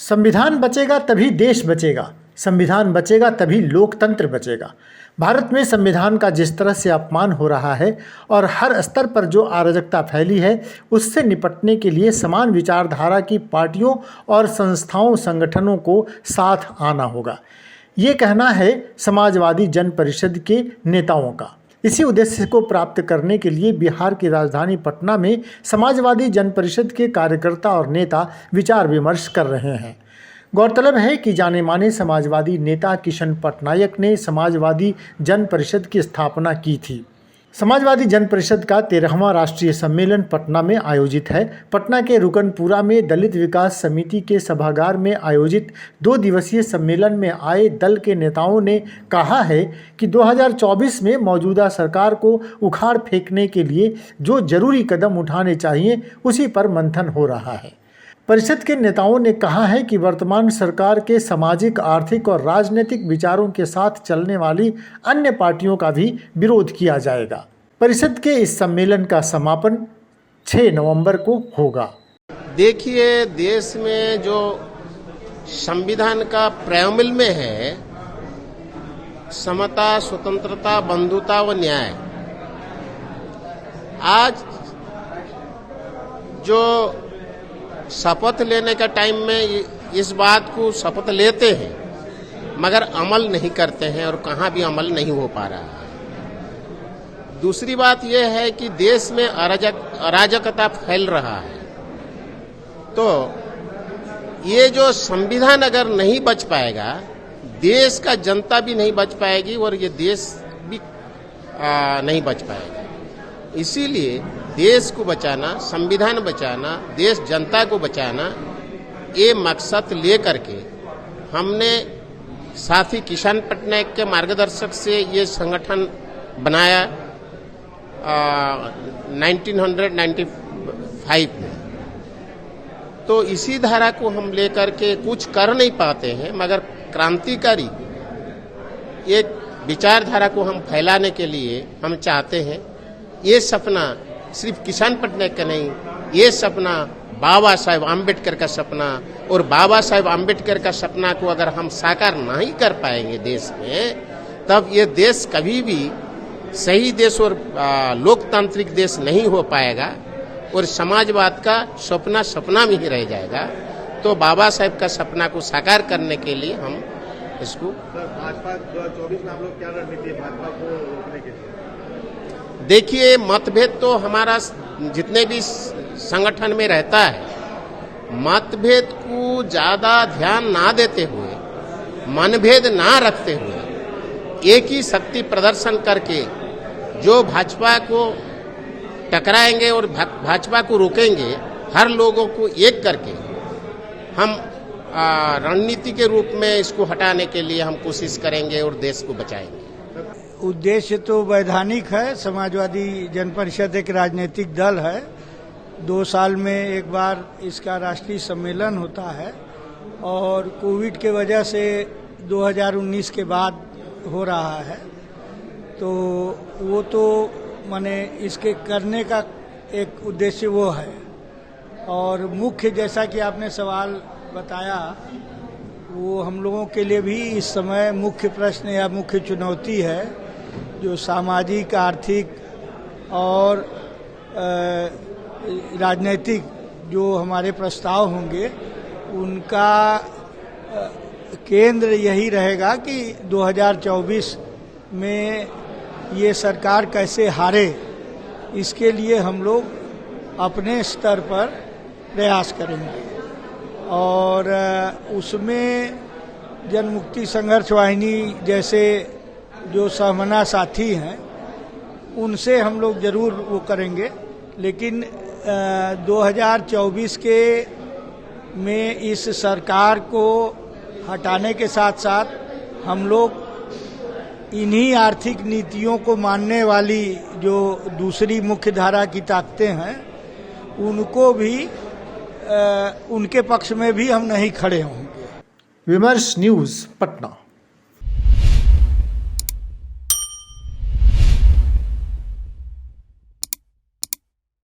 संविधान बचेगा तभी देश बचेगा, संविधान बचेगा तभी लोकतंत्र बचेगा। भारत में संविधान का जिस तरह से अपमान हो रहा है और हर स्तर पर जो अराजकता फैली है, उससे निपटने के लिए समान विचारधारा की पार्टियों और संस्थाओं संगठनों को साथ आना होगा। ये कहना है समाजवादी जन परिषद के नेताओं का। इसी उद्देश्य को प्राप्त करने के लिए बिहार की राजधानी पटना में समाजवादी जन परिषद के कार्यकर्ता और नेता विचार विमर्श कर रहे हैं। गौरतलब है कि जाने माने समाजवादी नेता किशन पटनायक ने समाजवादी जन परिषद की स्थापना की थी। समाजवादी जन परिषद का 13वां राष्ट्रीय सम्मेलन पटना में आयोजित है। पटना के रुकनपुरा में दलित विकास समिति के सभागार में आयोजित 2 दिवसीय सम्मेलन में आए दल के नेताओं ने कहा है कि 2024 में मौजूदा सरकार को उखाड़ फेंकने के लिए जो जरूरी कदम उठाने चाहिए, उसी पर मंथन हो रहा है। परिषद के नेताओं ने कहा है कि वर्तमान सरकार के सामाजिक, आर्थिक और राजनीतिक विचारों के साथ चलने वाली अन्य पार्टियों का भी विरोध किया जाएगा। परिषद के इस सम्मेलन का समापन 6 नवंबर को होगा। देखिए, देश में जो संविधान का प्रेम्बल में है समता, स्वतंत्रता, बंधुता व न्याय, आज जो शपथ लेने का टाइम में इस बात को शपथ लेते हैं मगर अमल नहीं करते हैं और कहाँ भी अमल नहीं हो पा रहा है। दूसरी बात यह है कि देश में अराजकता फैल रहा है। तो ये जो संविधान अगर नहीं बच पाएगा, देश का जनता भी नहीं बच पाएगी और ये देश भी नहीं बच पाएगा। इसीलिए देश को बचाना, संविधान बचाना, देश जनता को बचाना, ये मकसद लेकर के हमने साथी किशन पटनायक के मार्गदर्शक से ये संगठन बनाया 1995 में। तो इसी धारा को हम लेकर के कुछ कर नहीं पाते हैं, मगर क्रांतिकारी एक विचारधारा को हम फैलाने के लिए हम चाहते हैं। ये सपना सिर्फ किशन पटनायक का नहीं, ये सपना बाबा साहेब आम्बेडकर का सपना, और बाबा साहेब आम्बेडकर का सपना को अगर हम साकार नहीं कर पाएंगे देश में, तब ये देश कभी भी सही देश और लोकतांत्रिक देश नहीं हो पाएगा और समाजवाद का सपना सपना में ही रह जाएगा। तो बाबा साहेब का सपना को साकार करने के लिए हम इसको भाजपा 2024 में आप लोग क्या रणनीति है भाजपा को रोकने के लिए? देखिए, मतभेद तो हमारा जितने भी संगठन में रहता है, मतभेद को ज्यादा ध्यान ना देते हुए, मनभेद ना रखते हुए, एक ही शक्ति प्रदर्शन करके जो भाजपा को टकराएंगे और भाजपा को रोकेंगे, हर लोगों को एक करके हम रणनीति के रूप में इसको हटाने के लिए हम कोशिश करेंगे और देश को बचाएंगे। उद्देश्य तो वैधानिक है। समाजवादी जन परिषद एक राजनीतिक दल है। 2 साल में एक बार इसका राष्ट्रीय सम्मेलन होता है और कोविड के वजह से 2019 के बाद हो रहा है। तो वो तो माने इसके करने का एक उद्देश्य वो है। और मुख्य, जैसा कि आपने सवाल बताया, वो हम लोगों के लिए भी इस समय मुख्य प्रश्न या मुख्य चुनौती है। जो सामाजिक, आर्थिक और राजनीतिक जो हमारे प्रस्ताव होंगे, उनका केंद्र यही रहेगा कि 2024 में ये सरकार कैसे हारे, इसके लिए हम लोग अपने स्तर पर प्रयास करेंगे। और उसमें जन मुक्ति संघर्ष वाहिनी जैसे जो सहमना साथी हैं, उनसे हम लोग जरूर वो करेंगे। लेकिन 2024 के में इस सरकार को हटाने के साथ साथ हम लोग इन्हीं आर्थिक नीतियों को मानने वाली जो दूसरी मुख्य धारा की ताकतें हैं, उनको भी उनके पक्ष में भी हम नहीं खड़े होंगे। विमर्श न्यूज़, पटना।